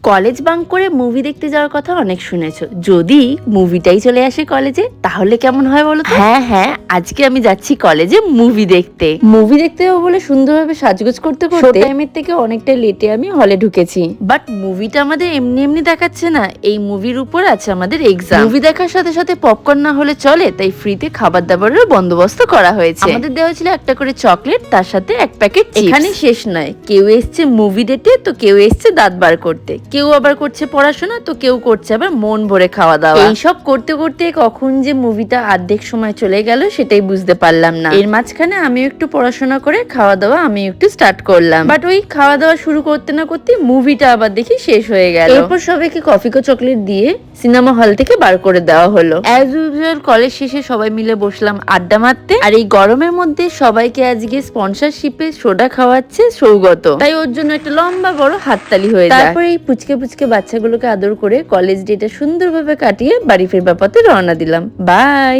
College bank করে movie দেখতে যাওয়ার কথা অনেক শুনেছো। যদি মুভিটাই চলে আসে কলেজে তাহলে কেমন হয় বলো তো? হ্যাঁ, আজকে আমি যাচ্ছি কলেজে মুভি দেখতে। মুভি দেখতে যাবো বলে সুন্দরভাবে সাজগোজ করতে করতে টাইমের থেকে অনেকটা লেটে আমি হলে ঢুকেছি। বাট মুভিটা আমাদের এমনি এমনি দেখাচ্ছে না, এই মুভির উপর আছে আমাদের এক্সাম। মুভি দেখার সাথে সাথে পপকর্ন না হলে চলে, তাই ফ্রিতে খাবার দাবারের বন্দোবস্ত করা হয়েছে। আমাদের দেওয়া ছিল একটা করে চকলেট, তার সাথে এক প্যাকেট। এখানে শেষ নয়, কেউ এসছে মুভি ডেটে, তো কেউ এসছে দাঁত বার করতে, কেউ আবার করছে পড়াশোনা, তো কেউ করছে আবার মন ভরে খাওয়া দাওয়া। এইসব করতে করতে কখন যে মুভিটা অর্ধেক সময় চলে গেল সেটাই বুঝতে পারলাম না। এর মাঝখানে আমিও একটু পড়াশোনা করে খাওয়া দাওয়া আমি একটু স্টার্ট করলাম। বাট ওই খাওয়া দাওয়া শুরু করতে না করতে মুভিটা আবার দেখি শেষ হয়ে গেল। এরপর সবাইকে কফি কো চকলেট দিয়ে সিনেমা হল থেকে বার করে দেওয়া হলো। অ্যাজ ইউজুয়াল কলেজ শেষে সবাই মিলে বসলাম আড্ডা মারতে। আর এই গরমের মধ্যে সবাইকে আজকে স্পন্সরশিপে সোডা খাওয়াচ্ছে সৌগত, তাই ওর জন্য একটা লম্বা বড় হাততালি হয়ে যায়। তারপর এই পুচকে পুচকে বাচ্চাগুলোকে আদর করে কলেজ ডেটা সুন্দরভাবে কাটিয়ে বাড়ি ফেরবার পথে রওনা দিলাম। বাই।